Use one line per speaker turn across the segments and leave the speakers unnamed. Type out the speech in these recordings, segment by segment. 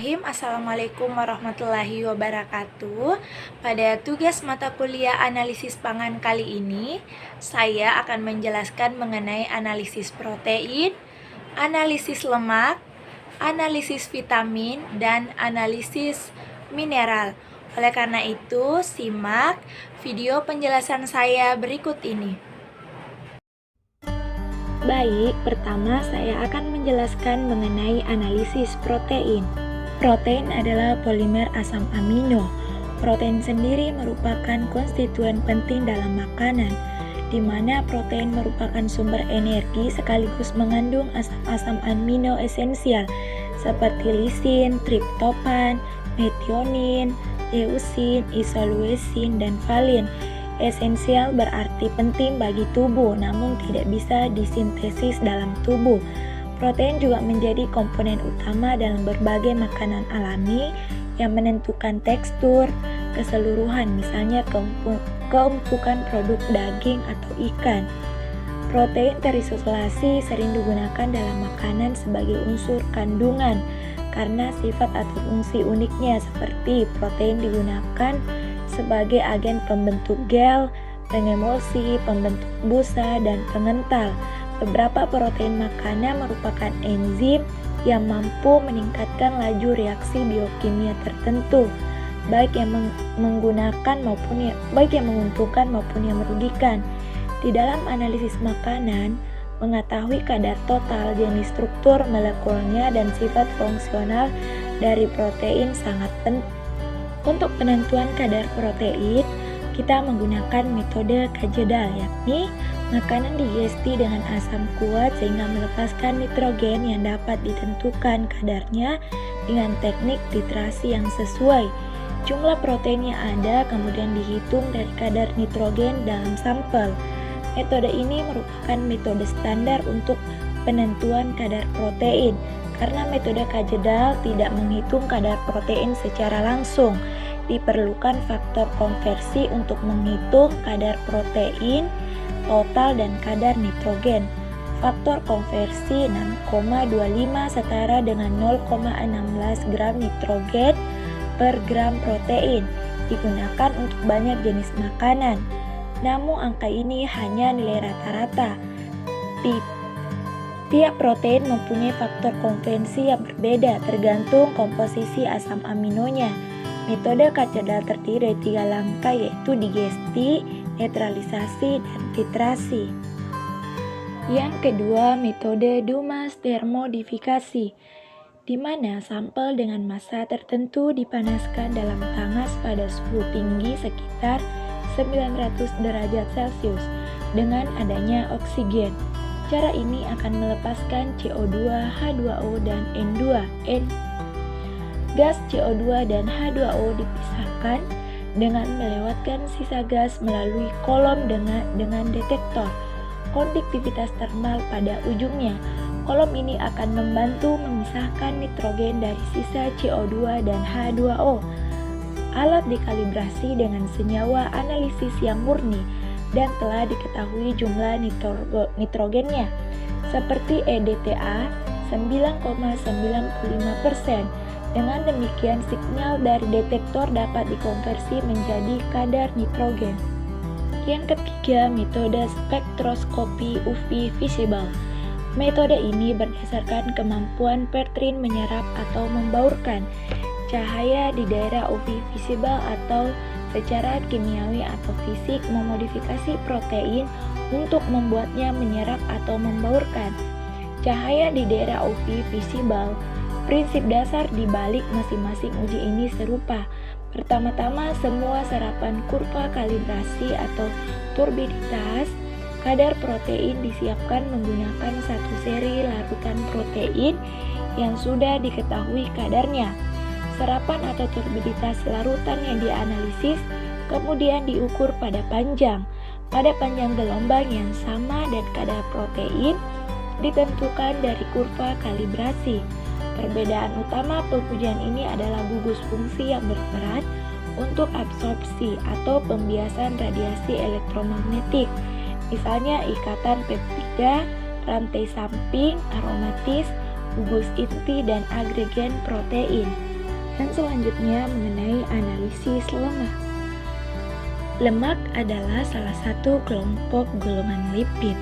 Bismillahirrahmanirrahim. Assalamualaikum warahmatullahi wabarakatuh. Pada tugas mata kuliah analisis pangan kali ini, saya akan menjelaskan mengenai analisis protein, analisis lemak, analisis vitamin, dan analisis mineral. Oleh karena itu, simak video penjelasan saya berikut ini. Baik, pertama saya akan menjelaskan mengenai analisis protein. Protein adalah polimer asam amino. Protein sendiri merupakan konstituen penting dalam makanan, di mana protein merupakan sumber energi sekaligus mengandung asam-asam amino esensial seperti lisin, triptofan, metionin, leusin, isoleusin, dan valin. Esensial berarti penting bagi tubuh, namun tidak bisa disintesis dalam tubuh. Protein juga menjadi komponen utama dalam berbagai makanan alami yang menentukan tekstur keseluruhan, misalnya keempukan produk daging atau ikan. Protein terisolasi sering digunakan dalam makanan sebagai unsur kandungan karena sifat atau fungsi uniknya, seperti protein digunakan sebagai agen pembentuk gel, pengemulsi, pembentuk busa, dan pengental. Beberapa protein makanan merupakan enzim yang mampu meningkatkan laju reaksi biokimia tertentu, baik yang menguntungkan maupun yang merugikan. Di dalam analisis makanan, mengetahui kadar total, jenis struktur molekulnya, dan sifat fungsional dari protein sangat penting. Untuk penentuan kadar protein, kita menggunakan metode Kajedal, yakni makanan digesti dengan asam kuat sehingga melepaskan nitrogen yang dapat ditentukan kadarnya dengan teknik titrasi yang sesuai. Jumlah protein yang ada kemudian dihitung dari kadar nitrogen dalam sampel. Metode ini merupakan metode standar untuk penentuan kadar protein, karena metode Kajedal tidak menghitung kadar protein secara langsung. Diperlukan faktor konversi untuk menghitung kadar protein total dan kadar nitrogen. Faktor konversi 6,25 setara dengan 0,16 gram nitrogen per gram protein, digunakan untuk banyak jenis makanan. Namun angka ini hanya nilai rata-rata. Tiap protein mempunyai faktor konversi yang berbeda tergantung komposisi asam aminonya. Metode Kajedal terdiri dari 3 langkah, yaitu digesti, netralisasi, dan titrasi. Yang kedua, metode Dumas termodifikasi, di mana sampel dengan massa tertentu dipanaskan dalam panas pada suhu tinggi sekitar 900 derajat Celcius dengan adanya oksigen. Cara ini akan melepaskan CO2, H2O, dan N2. Gas CO2 dan H2O dipisahkan dengan melewatkan sisa gas melalui kolom dengan detektor konduktivitas termal pada ujungnya. Kolom ini akan membantu memisahkan nitrogen dari sisa CO2 dan H2O. Alat dikalibrasi dengan senyawa analisis yang murni dan telah diketahui jumlah nitrogennya, seperti EDTA 9,95%. Dengan demikian, sinyal dari detektor dapat dikonversi menjadi kadar nitrogen. Yang ketiga, metode spektroskopi UV visible. Metode ini berdasarkan kemampuan Pertrin menyerap atau membaurkan cahaya di daerah UV visible, atau secara kimiawi atau fisik memodifikasi protein untuk membuatnya menyerap atau membaurkan cahaya di daerah UV visible. Prinsip dasar di balik masing-masing uji ini serupa. Pertama-tama, semua serapan kurva kalibrasi atau turbiditas kadar protein disiapkan menggunakan satu seri larutan protein yang sudah diketahui kadarnya. Serapan atau turbiditas larutan yang dianalisis kemudian diukur pada panjang gelombang yang sama, dan kadar protein ditentukan dari kurva kalibrasi. Perbedaan utama pengujian ini adalah gugus fungsi yang berperan untuk absorpsi atau pembiasan radiasi elektromagnetik, misalnya ikatan peptida, rantai samping, aromatis, gugus inti, dan agregen protein. Dan selanjutnya mengenai analisis lemak. Lemak adalah salah satu kelompok golongan lipid.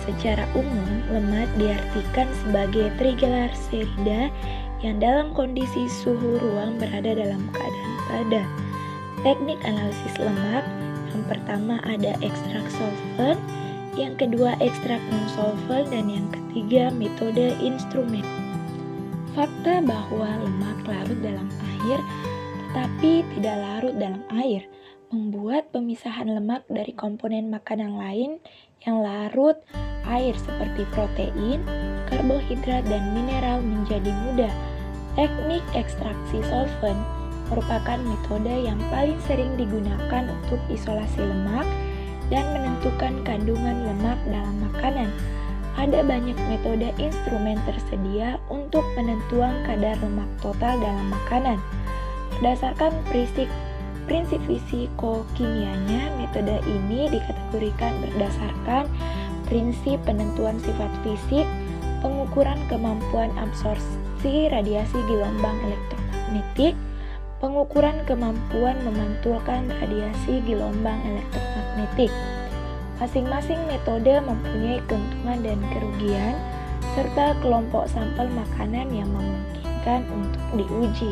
Secara umum, lemak diartikan sebagai trigliserida yang dalam kondisi suhu ruang berada dalam keadaan padat. Teknik analisis lemak, yang pertama ada ekstrak solvent, yang kedua ekstrak non-solvent, dan yang ketiga metode instrumen. Fakta bahwa lemak larut dalam air tetapi tidak larut dalam air membuat pemisahan lemak dari komponen makanan lain yang larut air seperti protein, karbohidrat, dan mineral menjadi mudah. Teknik ekstraksi solvent merupakan metode yang paling sering digunakan untuk isolasi lemak dan menentukan kandungan lemak dalam makanan. Ada banyak metode instrumen tersedia untuk penentuan kadar lemak total dalam makanan. Berdasarkan prinsip fisikokimianya, metode ini dikategorikan berdasarkan prinsip penentuan sifat fisik, pengukuran kemampuan absorpsi radiasi gelombang elektromagnetik, pengukuran kemampuan memantulkan radiasi gelombang elektromagnetik. Masing-masing metode mempunyai keuntungan dan kerugian, serta kelompok sampel makanan yang memungkinkan untuk diuji.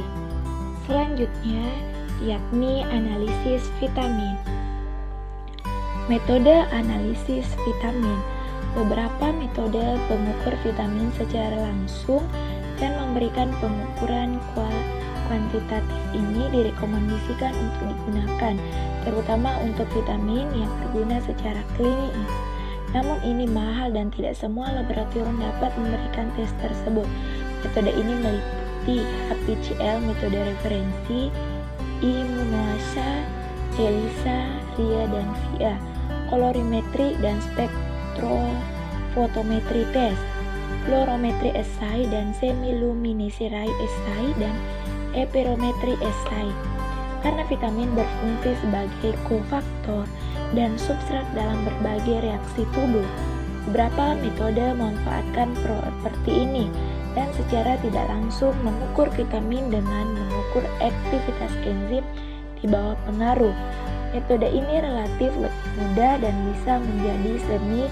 Selanjutnya, yakni analisis vitamin. Metode analisis vitamin. Beberapa metode pengukur vitamin secara langsung dan memberikan pengukuran kuantitatif ini direkomendasikan untuk digunakan, terutama untuk vitamin yang berguna secara klinis. Namun ini mahal dan tidak semua laboratorium dapat memberikan tes tersebut. Metode ini meliputi HPCL, metode referensi, immunoasa, ELISA, RIA, dan VIA, kolorimetri dan spektrofotometri tes, fluorometri assay dan semiluminescence assay, dan epirometri assay. Karena vitamin berfungsi sebagai kofaktor dan substrat dalam berbagai reaksi tubuh, beberapa metode memanfaatkan properti ini dan secara tidak langsung mengukur vitamin dengan mengukur aktivitas enzim di bawah pengaruh. Metode ini relatif lebih mudah dan bisa menjadi semi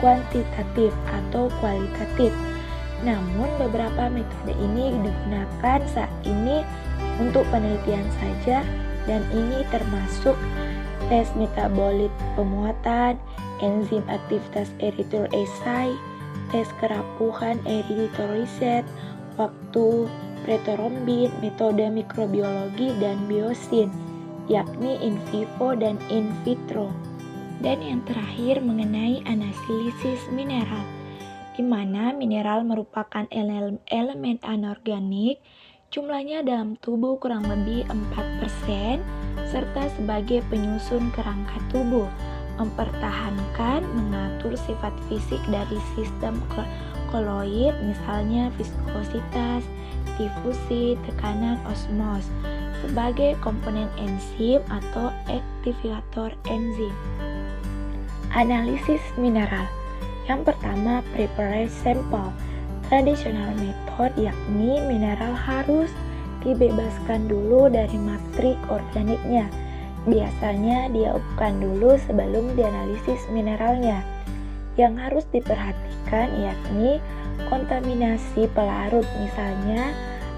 kuantitatif atau kualitatif. Namun beberapa metode ini digunakan saat ini untuk penelitian saja, dan ini termasuk tes metabolit pemuatan, enzim aktivitas eritrol assay, tes kerapuhan eritrosit, waktu pretrombin, metode mikrobiologi, dan biosin, yakni in vivo dan in vitro. Dan yang terakhir mengenai analisis mineral, di mana mineral merupakan elemen anorganik, jumlahnya dalam tubuh kurang lebih 4%, serta sebagai penyusun kerangka tubuh, mempertahankan, mengatur sifat fisik dari sistem koloid, misalnya viskositas, difusi, tekanan, osmos, sebagai komponen enzim atau aktivator enzim. Analisis mineral. Yang pertama, prepared sample. Tradisional method yakni mineral harus dibebaskan dulu dari matrik organiknya. Biasanya diaupkan dulu sebelum dianalisis mineralnya. Yang harus diperhatikan yakni kontaminasi pelarut, misalnya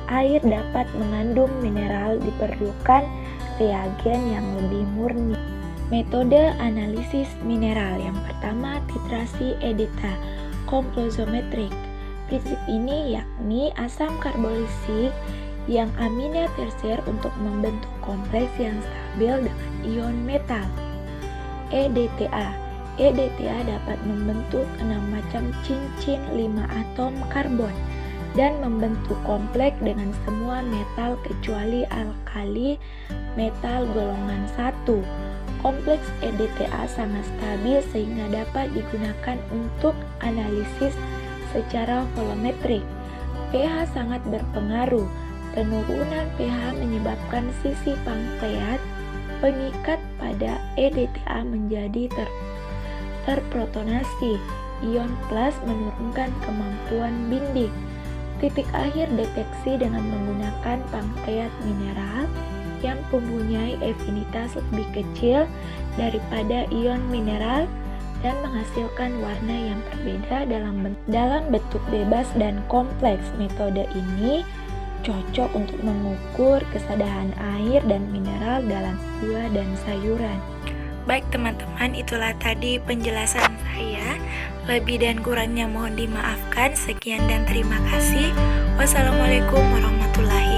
air dapat mengandung mineral, diperlukan reagen yang lebih murni. Metode analisis mineral yang pertama, titrasi EDTA komposometrik. Prinsip ini yakni asam karboksik yang amina tersier untuk membentuk kompleks yang stabil dengan ion metal. EDTA dapat membentuk 6 macam cincin 5 atom karbon dan membentuk kompleks dengan semua metal kecuali alkali metal golongan 1. Kompleks EDTA sangat stabil sehingga dapat digunakan untuk analisis secara volumetrik. pH sangat berpengaruh. Penurunan pH menyebabkan sisi pankreas pengikat pada EDTA menjadi terprotonasi. Ion plus menurunkan kemampuan binding. Titik akhir deteksi dengan menggunakan pankreat mineral yang mempunyai afinitas lebih kecil daripada ion mineral dan menghasilkan warna yang berbeda dalam bentuk bebas dan kompleks. Metode ini cocok untuk mengukur kesadaran air dan mineral dalam buah dan sayuran. Baik teman-teman, itulah tadi penjelasan saya. Lebih dan kurangnya mohon dimaafkan. Sekian dan terima kasih. Wassalamualaikum warahmatullahi